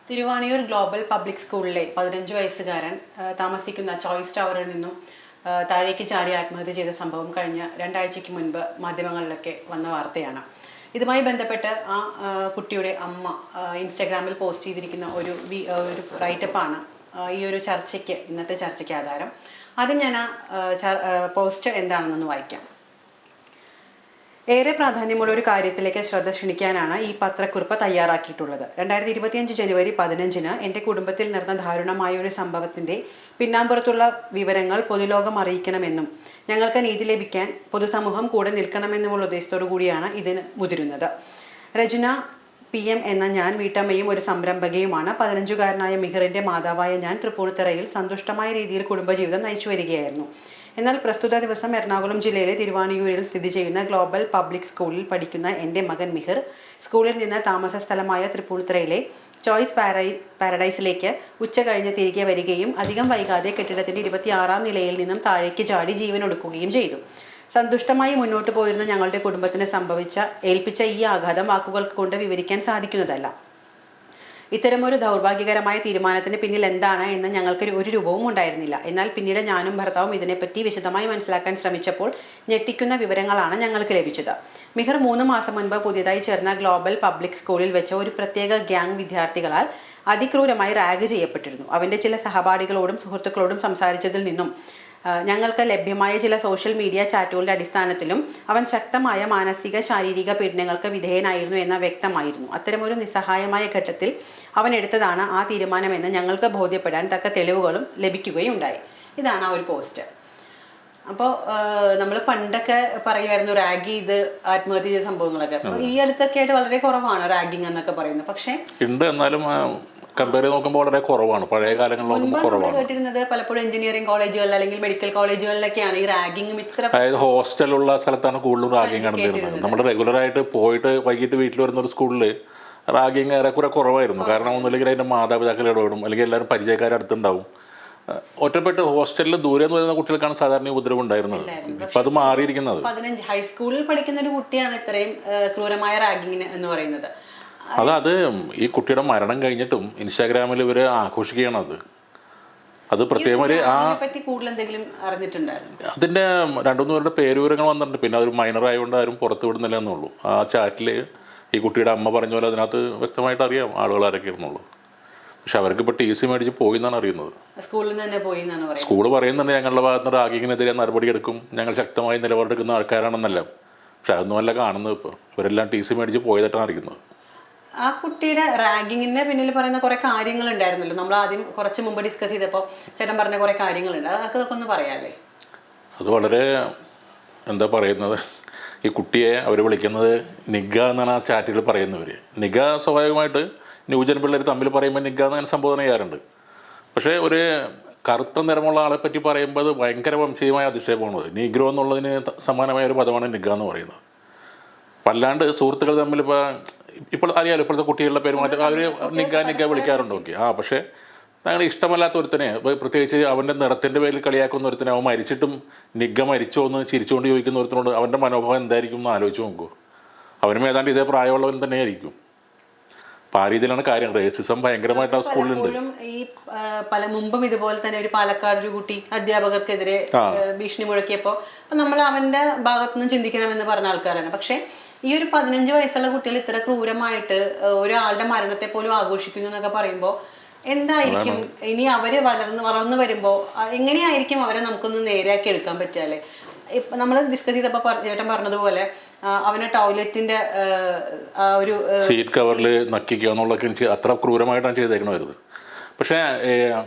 Thiruvaniyoor global public സ്കൂളിലെ 15 വയസ്സുകാരൻ താമസിക്കുന്ന ചോയ്സ് ടവറിൽ നിന്നും താഴേക്ക് ചാടി ആത്മഹത്യ ചെയ്ത സംഭവം കഴിഞ്ഞ 2 ആഴ്ചയ്ക്ക് മുൻപ് മാധ്യമങ്ങളിലൊക്കെ വന്ന വാർത്തയാണ്. ഇതുമായി ബന്ധപ്പെട്ട് ആ കുട്ടിയുടെ അമ്മ ഇൻസ്റ്റാഗ്രാമിൽ പോസ്റ്റ് ചെയ്തിരിക്കുന്ന ഒരു റൈറ്റപ്പാണ് ഈ ഒരു ഇന്നത്തെ ചർച്ചയ്ക്ക് ആധാരം. ആദ്യം ഞാൻ ആ പോസ്റ്റ് എന്താണെന്നൊന്ന് വായിക്കാം. ഏറെ പ്രാധാന്യമുള്ള ഒരു കാര്യത്തിലേക്ക് ശ്രദ്ധ ക്ഷണിക്കാനാണ് ഈ പത്രക്കുറിപ്പ് തയ്യാറാക്കിയിട്ടുള്ളത്. 2025 ജനുവരി 15-ന് എൻ്റെ കുടുംബത്തിൽ നടന്ന ദാരുണമായ ഒരു സംഭവത്തിൻ്റെ പിന്നാമ്പുറത്തുള്ള വിവരങ്ങൾ പൊതുലോകം അറിയിക്കണമെന്നും ഞങ്ങൾക്ക് നീതി ലഭിക്കാൻ പൊതുസമൂഹം കൂടെ നിൽക്കണമെന്നുമുള്ള ഉദ്ദേശത്തോടു കൂടിയാണ് ഇതിന് മുതിരുന്നത്. രചന PM എന്ന ഞാൻ വീട്ടമ്മയും ഒരു സംരംഭകയുമാണ്. 15-കാരനായ മിഹിറിൻ്റെ മാതാവായ ഞാൻ തൃപ്പൂണിത്തുറയിൽ സന്തുഷ്ടമായ രീതിയിൽ കുടുംബജീവിതം നയിച്ചു വരികയായിരുന്നു. എന്നാൽ പ്രസ്തുത ദിവസം എറണാകുളം ജില്ലയിലെ തിരുവാണിയൂരിൽ സ്ഥിതി ചെയ്യുന്ന ഗ്ലോബൽ പബ്ലിക് സ്കൂളിൽ പഠിക്കുന്ന എൻ്റെ മകൻ മിഹിർ സ്കൂളിൽ നിന്ന് താമസ സ്ഥലമായ തൃപ്പൂണിത്തുറയിലെ ചോയ്സ് പാരഡൈസിലേക്ക് ഉച്ച കഴിഞ്ഞ് തിരികെ വരികയും അധികം വൈകാതെ കെട്ടിടത്തിൻ്റെ 26-ാം നിലയിൽ നിന്നും താഴേക്ക് ചാടി ജീവനൊടുക്കുകയും ചെയ്തു. സന്തുഷ്ടമായി മുന്നോട്ട് പോയിരുന്ന ഞങ്ങളുടെ കുടുംബത്തിന് ഏൽപ്പിച്ച ഈ ആഘാതം വാക്കുകൾ കൊണ്ട് വിവരിക്കാൻ സാധിക്കുന്നതല്ല. ഇത്തരമൊരു ദൗർഭാഗ്യകരമായ തീരുമാനത്തിന് പിന്നിൽ എന്താണ് എന്ന് ഞങ്ങൾക്ക് ഒരു രൂപവും ഉണ്ടായിരുന്നില്ല. എന്നാൽ പിന്നീട് ഞാനും ഭർത്താവും ഇതിനെപ്പറ്റി വിശദമായി മനസ്സിലാക്കാൻ ശ്രമിച്ചപ്പോൾ ഞെട്ടിക്കുന്ന വിവരങ്ങളാണ് ഞങ്ങൾക്ക് ലഭിച്ചത്. മിഹിർ 3 മാസം മുൻപ് പുതിയതായി ചേർന്ന ഗ്ലോബൽ പബ്ലിക് സ്കൂളിൽ വെച്ച ഒരു പ്രത്യേക ഗ്യാങ് വിദ്യാർത്ഥികളാൽ അതിക്രൂരമായി റാഗ് ചെയ്യപ്പെട്ടിരുന്നു. അവൻ്റെ ചില സഹപാഠികളോടും സുഹൃത്തുക്കളോടും സംസാരിച്ചതിൽ നിന്നും ഞങ്ങൾക്ക് ലഭ്യമായ ചില സോഷ്യൽ മീഡിയ ചാറ്റുകളുടെ അടിസ്ഥാനത്തിലും അവൻ ശക്തമായ മാനസിക ശാരീരിക പീഡനങ്ങൾക്ക് വിധേയനായിരുന്നു എന്ന് വ്യക്തമായിരുന്നു. അത്തരമൊരു നിസ്സഹായമായ ഘട്ടത്തിൽ അവൻ എടുത്തതാണ് ആ തീരുമാനമെന്ന് ഞങ്ങൾക്ക് ബോധ്യപ്പെടാൻ തക്ക തെളിവുകളും ലഭിക്കുകയുണ്ടായി. ഇതാണ് ആ ഒരു പോസ്റ്റ്. അപ്പോൾ നമ്മൾ പണ്ടൊക്കെ പറയുമായിരുന്നു റാഗ് ചെയ്ത് ആത്മഹത്യ ചെയ്ത സംഭവങ്ങളൊക്കെ. അപ്പോൾ ഈ അടുത്തൊക്കെ ആയിട്ട് വളരെ കുറവാണ് റാഗിങ് എന്നൊക്കെ പറയുന്നത്. പക്ഷേ എന്നാലും കമ്പയർ നോക്കുമ്പോൾ വളരെ കുറവാണ്. പഴയ കാലങ്ങളിൽ കേട്ടിരുന്നത് പലപ്പോഴും എഞ്ചിനീയറിംഗ് കോളേജുകളിൽ അല്ലെങ്കിൽ മെഡിക്കൽ കോളേജുകളിലൊക്കെയാണ് ഈ റാഗിങ്ങും അതായത് ഹോസ്റ്റലുള്ള സ്ഥലത്താണ് കൂടുതലും റാഗിങ് നടന്നിരുന്നത്. നമ്മൾ റെഗുലറായിട്ട് പോയിട്ട് വൈകിട്ട് വീട്ടിൽ വരുന്ന ഒരു സ്കൂളിൽ റാഗിങ് ഏറെക്കുറെ കുറവായിരുന്നു. കാരണം ഒന്നുമില്ലെങ്കിൽ അതിൻ്റെ മാതാപിതാക്കൾ ഇടപെടും, അല്ലെങ്കിൽ എല്ലാവരും പരിചയക്കാർ അടുത്തുണ്ടാവും. ഒറ്റപ്പെട്ട് ഹോസ്റ്റലിൽ ദൂരെ നിന്ന് വരുന്ന കുട്ടികൾക്കാണ് സാധാരണ ഉപദ്രവം ഉണ്ടായിരുന്നത്. ഇപ്പം അത് മാറിയിരിക്കുന്നത്. 15 ഹൈസ്കൂളിൽ പഠിക്കുന്ന ഒരു കുട്ടിയാണ് ഇത്രയും ക്രൂരമായ റാഗിങ്ങിന് എന്ന് പറയുന്നത്. അത് ഈ കുട്ടിയുടെ മരണം കഴിഞ്ഞിട്ടും ഇൻസ്റ്റാഗ്രാമിൽ ഇവർ ആഘോഷിക്കുകയാണ്. അത് പ്രത്യേകമായി അതിൻ്റെ 2-3 പേരുടെ പേരുവിവരങ്ങൾ വന്നിട്ടുണ്ട്. പിന്നെ അതൊരു മൈനർ ആയതുകൊണ്ട് ആരും പുറത്തു വിടുന്നില്ല എന്നുള്ളൂ. ആ ചാറ്റിൽ ഈ കുട്ടിയുടെ അമ്മ പറഞ്ഞ പോലെ അതിനകത്ത് വ്യക്തമായിട്ട് അറിയാം ആളുകൾ ആരൊക്കെ ഇരുന്നുള്ളൂ. പക്ഷെ അവർക്ക് ഇപ്പോൾ TC മേടിച്ച് പോയി എന്നാണ് അറിയുന്നത്. സ്കൂൾ പറയുന്നുണ്ട് ഞങ്ങളുടെ ഭാഗത്ത് നിന്ന് റാഗിങ്ങിനെതിരെ നടപടിയെടുക്കും, ഞങ്ങൾ ശക്തമായി നിലപാടെടുക്കുന്ന ആൾക്കാരാണെന്നല്ല. പക്ഷെ അതൊന്നുമല്ല കാണുന്നത്. ഇപ്പോൾ ഇവരെല്ലാം TC മേടിച്ച് പോയതായിട്ടാണ് അറിയുന്നത്. ആ കുട്ടിയുടെ റാഗിങ്ങിന്റെ പിന്നിൽ പറയുന്ന കുറെ കാര്യങ്ങൾ ഉണ്ടായിരുന്നല്ലോ. നമ്മൾ ആദ്യം കുറച്ച് മുമ്പ് ഡിസ്കസ് ചെയ്തപ്പോൾ ചേട്ടൻ പറഞ്ഞ കുറെ കാര്യങ്ങളുണ്ട്. അതൊക്കെ ഒന്ന് പറയാല്ലേ? അത് വളരെ എന്താ പറയുന്നത്, ഈ കുട്ടിയെ അവർ വിളിക്കുന്നത് നിഗ എന്നാണ് ആ ചാറ്റുകൾ പറയുന്നവർ. നിഗ സ്വാഭാവികമായിട്ട് ന്യൂജൻ പിള്ളേർ തമ്മിൽ പറയുമ്പോൾ നിഗ എന്ന് സംബോധന ചെയ്യാറുണ്ട്. പക്ഷേ ഒരു കറുത്ത നിറമുള്ള ആളെ പറ്റി പറയുമ്പോൾ അത് ഭയങ്കര വംശീയമായ അധിക്ഷേപമാണ്. നീഗ്രോ എന്നുള്ളതിന് സമാനമായ ഒരു പദമാണ് നിഗ എന്ന് പറയുന്നത്. വല്ലാണ്ട് സുഹൃത്തുക്കൾ തമ്മിൽ ഇപ്പോൾ അറിയാലോ ഇപ്പോഴത്തെ കുട്ടികളുടെ പെരുമാറ്റം അവർ നിഗ വിളിക്കാറുണ്ട്. ഓക്കെ, പക്ഷേ ഞങ്ങൾ ഇഷ്ടമല്ലാത്ത ഒരുത്തനെ, പ്രത്യേകിച്ച് അവൻ്റെ നിറത്തിൻ്റെ പേരിൽ കളിയാക്കുന്ന ഒരുത്തനെ, അവൻ മരിച്ചിട്ടും നിഗ മരിച്ചോ എന്ന് ചിരിച്ചുകൊണ്ട് ചോദിക്കുന്ന ഒരുത്തനോട് അവൻ്റെ മനോഭാവം എന്തായിരിക്കും എന്ന് ആലോചിച്ച് നോക്കൂ. അവനും ഏതാണ്ട് ഇതേ പ്രായമുള്ളവൻ തന്നെയായിരിക്കും. അപ്പം ആ രീതിയിലാണ് കാര്യം. റേസിസം ഭയങ്കരമായിട്ട് ആ സ്കൂളിലുണ്ട്. ഈ മുമ്പും ഇതുപോലെ തന്നെ ഒരു പാലക്കാട് ഒരു കുട്ടി അധ്യാപകർക്കെതിരെ ഭീഷണി മുഴക്കിയപ്പോൾ നമ്മൾ അവൻ്റെ ഭാഗത്തുനിന്ന് ചിന്തിക്കണമെന്ന് പറഞ്ഞ ആൾക്കാരാണ്. പക്ഷേ ഈ ഒരു 15 വയസ്സുള്ള കുട്ടികൾ ഇത്ര ക്രൂരമായിട്ട് ഒരാളുടെ മരണത്തെ പോലും ആഘോഷിക്കുന്നു എന്നൊക്കെ പറയുമ്പോൾ എന്തായിരിക്കും ഇനി അവര് വളർന്നു വരുമ്പോൾ എങ്ങനെയായിരിക്കും അവരെ നമുക്കൊന്ന് നേരെയാക്കി എടുക്കാൻ പറ്റുക? ഇപ്പം നമ്മൾ ഡിസ്കസ് ചെയ്തപ്പോൾ ചേട്ടൻ പറഞ്ഞതുപോലെ അവനെ ടോയ്ലറ്റിന്റെ ഒരു സീറ്റ് കവറിൽ നക്കിക്കുക എന്നുള്ളതൊക്കെ അത്ര ക്രൂരമായിട്ടാണ് ചെയ്തേക്കണമായിരുന്നു. പക്ഷേ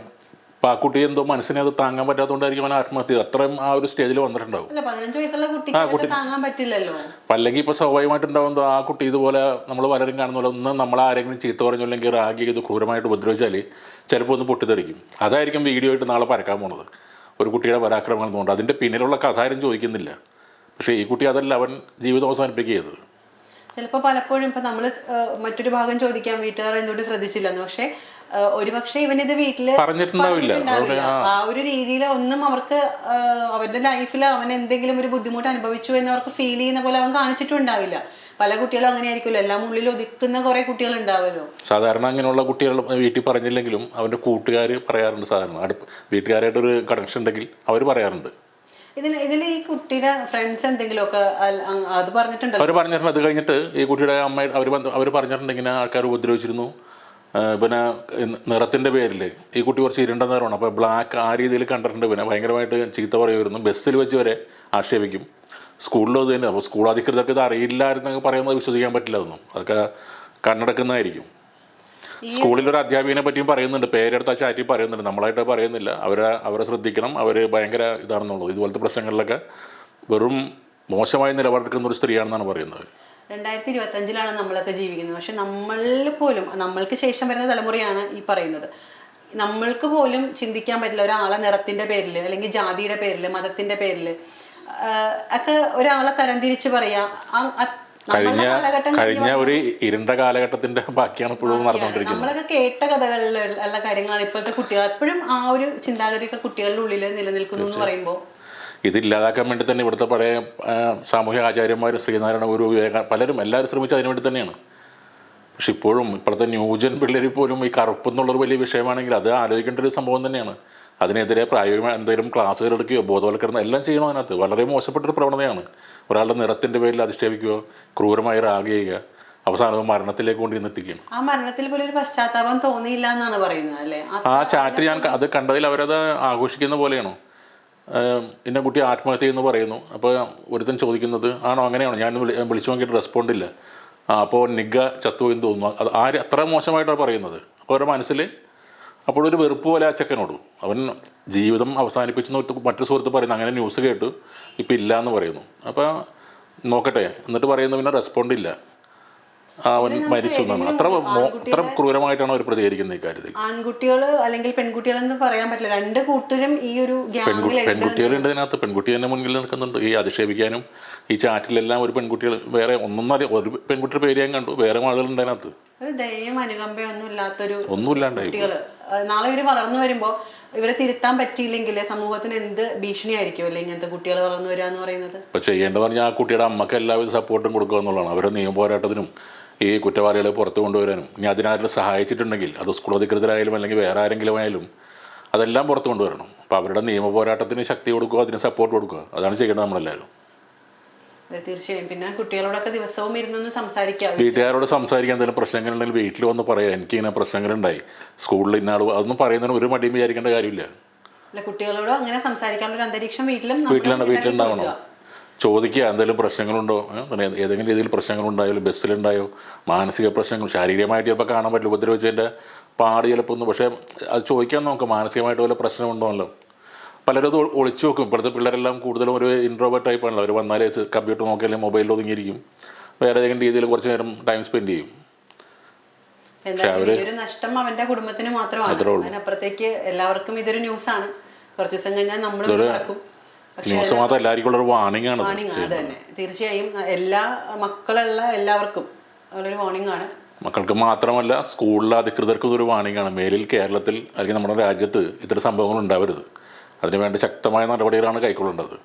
ആ കുട്ടി എന്തോ മനസ്സിനെ അത് താങ്ങാൻ പറ്റാത്തതുകൊണ്ടായിരിക്കും അവൻ ആത്മഹത്യ അത്രയും ആ ഒരു സ്റ്റേജിൽ വന്നിട്ടുണ്ടാവും. അല്ലെങ്കിൽ ഇപ്പോൾ സ്വാഭാവികമായിട്ടുണ്ടാവുന്നത് ആ കുട്ടി ഇതുപോലെ നമ്മൾ പലരും കാണുന്ന പോലെ ഒന്ന് നമ്മൾ ആരെങ്കിലും ചീത്ത പറഞ്ഞു അല്ലെങ്കിൽ റാഗി ചെയ്ത് ക്രൂരമായിട്ട് ഉപദ്രവിച്ചാൽ ചിലപ്പോൾ ഒന്ന് പൊട്ടിത്തെറിക്കും. അതായിരിക്കും വീഡിയോ ആയിട്ട് നാളെ പരക്കാൻ പോണത്. ഒരു കുട്ടിയുടെ പരാക്രമം എന്നുകൊണ്ട് അതിൻ്റെ പിന്നിലുള്ള കഥ ആരും ചോദിക്കുന്നില്ല. പക്ഷേ ഈ കുട്ടി അതല്ല അവൻ ജീവിതം അവസാനിപ്പിക്കുകയത്. ചിലപ്പോൾ പലപ്പോഴും ഇപ്പം നമ്മൾ മറ്റൊരു ഭാഗം ചോദിക്കാൻ വീട്ടുകാർ എന്തുകൊണ്ട് ശ്രദ്ധിച്ചില്ലെന്ന്. പക്ഷേ ഒരുപക്ഷെ ഇവനിത് വീട്ടില് പറഞ്ഞിട്ടുണ്ടാവില്ല. ആ ഒരു രീതിയിൽ ഒന്നും അവർക്ക് അവരുടെ ലൈഫിൽ അവൻ എന്തെങ്കിലും ഒരു ബുദ്ധിമുട്ട് അനുഭവിച്ചു എന്ന് അവർക്ക് ഫീൽ ചെയ്യുന്ന പോലെ അവൻ കാണിച്ചിട്ടുണ്ടാവില്ല. പല കുട്ടികളും അങ്ങനെ ആയിരിക്കുമല്ലോ, എല്ലാം ഉള്ളിൽ ഒതുക്കുന്ന കുറെ കുട്ടികൾ ഉണ്ടാവുമല്ലോ. സാധാരണ അങ്ങനെയുള്ള കുട്ടികൾ വീട്ടിൽ പറഞ്ഞില്ലെങ്കിലും അവൻ്റെ കൂട്ടുകാർ പറയാറുണ്ട്. സാധാരണ വീട്ടുകാരായിട്ടൊരു കണക്ഷൻ ഉണ്ടെങ്കിൽ അവർ പറയാറുണ്ട്. ഇതിൽ ഈ കുട്ടിയുടെ ഫ്രണ്ട്സ് എന്തെങ്കിലുമൊക്കെ അത് പറഞ്ഞിട്ടുണ്ടല്ലോ. അവർ പറഞ്ഞിട്ടുണ്ട്. അത് കഴിഞ്ഞിട്ട് ഈ കുട്ടിയുടെ അമ്മ അവർ പറഞ്ഞിട്ടുണ്ട് ഇങ്ങനെ ആൾക്കാർ ഉപദ്രവിച്ചിരുന്നു. പിന്നെ നിറത്തിൻ്റെ പേരിൽ ഈ കുട്ടി കുറച്ച് ഇരുണ്ട നിറമാണ്, അപ്പോൾ ബ്ലാക്ക് ആ രീതിയിൽ കണ്ടിട്ടുണ്ട്. പിന്നെ ഭയങ്കരമായിട്ട് ചീത്ത പറയുമായിരുന്നു, ബസ്സിൽ വെച്ച് വരെ ആക്ഷേപിക്കും. സ്കൂളിലും അത് തന്നെ. അപ്പോൾ സ്കൂൾ അധികൃതർക്ക് ഇത് അറിയില്ലായിരുന്നെങ്കിൽ പറയുന്നത് വിശ്വസിക്കാൻ പറ്റില്ല. ഒന്നും അതൊക്കെ കണ്ണടക്കുന്നതായിരിക്കും. സ്കൂളിലൊരു അധ്യാപികനെ പറ്റിയും പറയുന്നുണ്ട്, പേരെടുത്ത ചാറ്റി പറയുന്നുണ്ട്, നമ്മളായിട്ട് പറയുന്നില്ല. അവരെ ശ്രദ്ധിക്കണം, അവർ ഭയങ്കര ഇതാണെന്നുള്ളത്. ഇതുപോലത്തെ പ്രശ്നങ്ങളിലൊക്കെ വെറും മോശമായ നിലപാടെടുക്കുന്ന ഒരു സ്ത്രീയാണെന്നാണ് പറയുന്നത്. 2025 നമ്മളൊക്കെ ജീവിക്കുന്നത്. പക്ഷെ നമ്മളിൽ പോലും, നമ്മൾക്ക് ശേഷം വരുന്ന തലമുറയാണ് ഈ പറയുന്നത്. നമ്മൾക്ക് പോലും ചിന്തിക്കാൻ പറ്റില്ല ഒരാളെ നിറത്തിന്റെ പേരിൽ അല്ലെങ്കിൽ ജാതിയുടെ പേരിൽ മതത്തിന്റെ പേരിൽ ഒക്കെ ഒരാളെ തരംതിരിച്ച് പറയാ. കഴിഞ്ഞ ഒരു ഇരുണ്ട കാലഘട്ടത്തിന്റെ ബാക്കിയാണ് ഇപ്പോഴും നടന്നുകൊണ്ടിരിക്കുന്നത്. നമ്മളൊക്കെ കേട്ട കഥകളിലുള്ള കാര്യങ്ങളാണ് ഇപ്പോഴത്തെ കുട്ടികൾ. എപ്പോഴും ആ ഒരു ചിന്താഗതിയൊക്കെ കുട്ടികളുടെ ഉള്ളിൽ നിലനിൽക്കുന്നു എന്ന് പറയുമ്പോൾ ഇതില്ലാതാക്കാൻ വേണ്ടി തന്നെ ഇവിടുത്തെ പഴയ സാമൂഹ്യ ആചാര്യന്മാർ, ശ്രീനാരായണ ഗുരു, പലരും എല്ലാവരും ശ്രമിച്ചത് അതിനു വേണ്ടി തന്നെയാണ്. പക്ഷെ ഇപ്പോഴും ഇപ്പോഴത്തെ ന്യൂജൻ പിള്ളേർ പോലും ഈ കറുപ്പ് എന്നുള്ളൊരു വലിയ വിഷയമാണെങ്കിൽ അത് ആലോചിക്കേണ്ട ഒരു സംഭവം തന്നെയാണ്. അതിനെതിരെ പ്രായോഗികമായ എന്തെങ്കിലും ക്ലാസ്സുകൾ എടുക്കുകയോ ബോധവൽക്കരണം എല്ലാം ചെയ്യണം. അതിനകത്ത് വളരെ മോശപ്പെട്ടൊരു പ്രവണതയാണ്. ഒരാളുടെ നിറത്തിൻ്റെ പേരിൽ അധിക്ഷേപിക്കുകയോ ക്രൂരമായി റാഗ് ചെയ്യുക, അവസാനം മരണത്തിലേക്ക് കൊണ്ട് എത്തിക്കുകയാണ്. ആ മരണത്തിൽ പോലും ഒരു പശ്ചാത്താപം തോന്നിയില്ല എന്നാണ് പറയുന്നത് അല്ലേ? ആ ചാറ്റ് ഞാൻ അത് കണ്ടതിൽ അവരത് ആഘോഷിക്കുന്ന പോലെയാണോ. ഇന്ന കുട്ടി ആത്മഹത്യ എന്ന് പറയുന്നു. അപ്പോൾ ഒരുത്തൻ ചോദിക്കുന്നത് ആണോ അങ്ങനെയാണോ, ഞാൻ വിളിച്ചു നോക്കിയിട്ട് റെസ്പോണ്ട് ഇല്ല, അപ്പോൾ നിഗ ചത്തു എന്ന് തോന്നുന്നു. അത് അത്ര മോശമായിട്ടാണ് പറയുന്നത്. അപ്പോൾ അവരുടെ മനസ്സിൽ അപ്പോഴൊരു വെറുപ്പ് പോലെ ആ ചെക്കനോടും. അവൻ ജീവിതം അവസാനിപ്പിച്ചെന്ന് മറ്റൊരു സുഹൃത്ത് പറയുന്നു, അങ്ങനെ ന്യൂസ് കേട്ട് ഇപ്പം ഇല്ല എന്ന് പറയുന്നു. അപ്പോൾ നോക്കട്ടെ എന്നിട്ട് പറയുന്നു പിന്നെ റെസ്പോണ്ട് ഇല്ല, അവൻ മരിച്ചു എന്നാണ്. അത്ര ക്രൂരമായിട്ടാണ് അവർ പ്രതികരിക്കുന്നത് ഈ കാര്യത്തിൽ. ആൺകുട്ടികൾ അല്ലെങ്കിൽ പെൺകുട്ടികളെന്ന് പറയാൻ പറ്റില്ല, രണ്ട് കൂട്ടരും ഈ ഒരു പെൺകുട്ടികളുണ്ട് ഇതിനകത്ത്. പെൺകുട്ടി തന്നെ മുൻപിൽ നിൽക്കുന്നുണ്ട് ഈ അധിക്ഷേപിക്കാനും. ഈ ചാറ്റിലെല്ലാം ഒരു പെൺകുട്ടികൾ വേറെ ഒരു പെൺകുട്ടിയുടെ പേര് ഞാൻ കണ്ടു, വേറെ ആളുകളുണ്ട് അതിനകത്ത്. ഒരു ദയം അനുകമ്പയൊന്നും ഇല്ലാത്തൊരു ഒന്നുമില്ലാണ്ടായി കുട്ടികൾ. നാളെ ഇവര് വളർന്നു വരുമ്പോൾ ഇവരെ തിരുത്താൻ പറ്റിയില്ലെങ്കിൽ സമൂഹത്തിന് എന്ത് ഭീഷണിയായിരിക്കും അല്ലെ ഇങ്ങനത്തെ കുട്ടികൾ വളർന്നു വരിക എന്ന് പറയുന്നത്. ഇപ്പൊ ചെയ്യേണ്ടത് പറഞ്ഞാൽ ആ കുട്ടിയുടെ അമ്മക്ക് എല്ലാവിധ സപ്പോർട്ടും കൊടുക്കുക എന്നുള്ളതാണ്. അവരെ നിയമ പോരാട്ടത്തിനും ഈ കുറ്റവാളികളെ പുറത്തു കൊണ്ടുവരാനും ഇനി അതിനാരും സഹായിച്ചിട്ടുണ്ടെങ്കിൽ അത് സ്കൂൾ അധികൃതരായാലും അല്ലെങ്കിൽ വേറെ ആരെങ്കിലും ആയാലും അതെല്ലാം പുറത്തു കൊണ്ടുവരണം. അപ്പോൾ അവരുടെ നിയമ പോരാട്ടത്തിന് ശക്തി കൊടുക്കുക, അതിന് സപ്പോർട്ട് കൊടുക്കുക, അതാണ് ചെയ്യേണ്ടത് നമ്മളെല്ലാവരും. തീർച്ചയായും. പിന്നെ കുട്ടികളോടൊക്കെ ദിവസവും ഇരുന്നൊന്ന് സംസാരിക്കാം, വീട്ടുകാരോട് സംസാരിക്കാൻ എന്തെങ്കിലും പ്രശ്നങ്ങളുണ്ടെങ്കിൽ വീട്ടിൽ വന്ന് പറയാം, എനിക്കിങ്ങനെ പ്രശ്നങ്ങളുണ്ടായി സ്കൂളിൽ ഇന്നാൾ, അതൊന്നും പറയുന്നതിന് ഒരു മടിയും വിചാരിക്കേണ്ട കാര്യമില്ല. അല്ല, കുട്ടികളോട് അങ്ങനെ സംസാരിക്കാനുള്ള ഒരു അന്തരീക്ഷം വീട്ടിലുണ്ടാവണം. ചോദിക്കുക എന്തെങ്കിലും പ്രശ്നങ്ങളുണ്ടോ, ഏതെങ്കിലും രീതിയിൽ പ്രശ്നങ്ങളുണ്ടായാലും ബസ്സിലുണ്ടായോ, മാനസിക പ്രശ്നങ്ങൾ ശാരീരികമായിട്ട് ചിലപ്പോൾ കാണാൻ പറ്റില്ല, ഉപദ്രവിച്ചതിൻ്റെ പാട് ചിലപ്പോൾ ഒന്ന്, പക്ഷേ അത് ചോദിക്കാൻ നോക്കും മാനസികമായിട്ട് വല്ല പ്രശ്നമുണ്ടോല്ലോ. പലരും അത് ഒളിച്ചു നോക്കും. ഇപ്പോഴത്തെ പിള്ളേരെല്ലാം കൂടുതലും ഒരു ഇൻട്രോവേർട്ട് ടൈപ്പാണല്ലോ. അവർ വന്നാലേ കമ്പ്യൂട്ടർ നോക്കിയാലും മൊബൈലിൽ ഒതുങ്ങിയിരിക്കും, വേറെ ഏതെങ്കിലും രീതിയിൽ കുറച്ച് നേരം ടൈം സ്പെൻഡ് ചെയ്യും. ഇതൊരു നഷ്ടം അവന്റെ കുടുംബത്തിന് മാത്രമാണ്, അതിനപ്പുറത്തേക്ക് എല്ലാവർക്കും ഇതൊരു ന്യൂസാണ്. കുറച്ച് ദിവസം കഴിഞ്ഞാൽ നമ്മൾ ന്യൂസ് മാത്രം എല്ലാവർക്കും ഉള്ളൊരു വാർണിംഗ് ആണ്. അത് തന്നെ തീർച്ചയായും എല്ലാ മക്കളുള്ള എല്ലാവർക്കും ഒരു വാർണിംഗ് ആണ്. മക്കൾക്ക് മാത്രമല്ല സ്കൂളിലെ അധികൃതർക്കും ഇതൊരു വാർണിംഗ് ആണ്. മേലിൽ കേരളത്തിൽ അല്ലെങ്കിൽ നമ്മുടെ രാജ്യത്ത് ഇത്തരം സംഭവങ്ങൾ ഉണ്ടാവരുത്. അതിനുവേണ്ടി ശക്തമായ നടപടികളാണ് കൈക്കൊള്ളേണ്ടത്.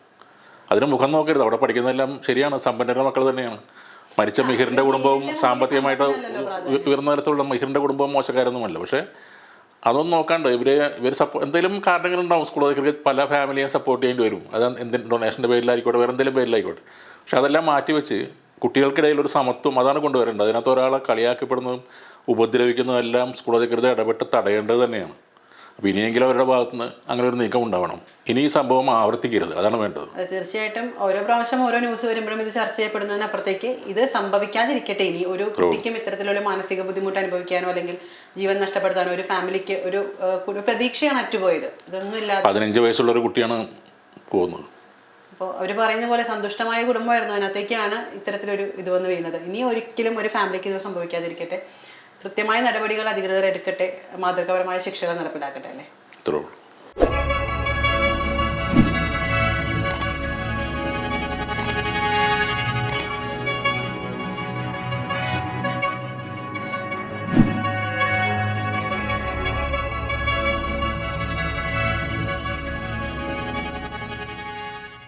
അതിന് മുഖം നോക്കരുത്. അവിടെ പഠിക്കുന്നതെല്ലാം ശരിയാണ്, സമ്പന്നരുടെ മക്കൾ തന്നെയാണ്. മരിച്ച മിഹിറിൻ്റെ കുടുംബവും സാമ്പത്തികമായിട്ട് ഉയർന്ന തരത്തിലുള്ള മിഹിറിൻ്റെ കുടുംബവും മോശക്കാരൊന്നുമല്ല. പക്ഷേ അതൊന്നും നോക്കാണ്ട് ഇവർ എന്തെങ്കിലും കാരണങ്ങളുണ്ടാവും. സ്കൂൾ അധികൃതർ പല ഫാമിലിയെ സപ്പോർട്ട് ചെയ്യേണ്ടി വരും. അത് എന്തെങ്കിലും ഡൊണേഷൻ്റെ പേരിലായിക്കോട്ടെ, വേറെ എന്തെങ്കിലും പേരിലായിക്കോട്ടെ. പക്ഷെ അതെല്ലാം മാറ്റിവെച്ച് കുട്ടികൾക്കിടയിൽ ഒരു സമത്വം അതാണ് കൊണ്ടുവരേണ്ടത്. അതിനകത്ത് ഒരാളെ കളിയാക്കപ്പെടുന്നതും ഉപദ്രവിക്കുന്നതും എല്ലാം സ്കൂൾ അധികൃതർ ഇടപെട്ട് തടയേണ്ടത് തന്നെയാണ്. അപ്പോൾ ഇനിയെങ്കിലും അവരുടെ ഭാഗത്തുനിന്ന് അങ്ങനെ ഒരു നീക്കം ഉണ്ടാവണം. ഇനി ഈ സംഭവം ആവർത്തിക്കരുത്, അതാണ് വേണ്ടത്. തീർച്ചയായിട്ടും ഓരോ പ്രാവശ്യം ഓരോ ന്യൂസ് വരുമ്പോഴും ഇത് ചർച്ച ചെയ്യപ്പെടുന്നതിനപ്പുറത്തേക്ക് ഇത് സംഭവിക്കാതിരിക്കട്ടെ. ഇനി ഒരു കുട്ടിക്കും ഇത്തരത്തിലുള്ള മാനസിക ബുദ്ധിമുട്ട് അനുഭവിക്കാനോ അല്ലെങ്കിൽ ജീവൻ നഷ്ടപ്പെടുത്താനോ ഒരു ഫാമിലിക്ക് ഒരു പ്രതീക്ഷയാണ് അറ്റുപോയത്. ഇതൊന്നും ഇല്ലാതെ 15 വയസ്സുള്ള ഒരു കുട്ടിയാണ് പോകുന്നത്. അപ്പോൾ അവർ പറയുന്ന പോലെ സന്തുഷ്ടമായ കുടുംബമായിരുന്നു, അതിനകത്തേക്കാണ് ഇത്തരത്തിലൊരു ഇത് വന്ന് വീഴുന്നത്. ഇനി ഒരിക്കലും ഒരു ഫാമിലിക്ക് ഇത് സംഭവിക്കാതിരിക്കട്ടെ. കൃത്യമായ നടപടികൾ അധികൃതർ എടുക്കട്ടെ, മാതൃകാപരമായ ശിക്ഷകൾ നടപ്പിലാക്കട്ടെ അല്ലേ.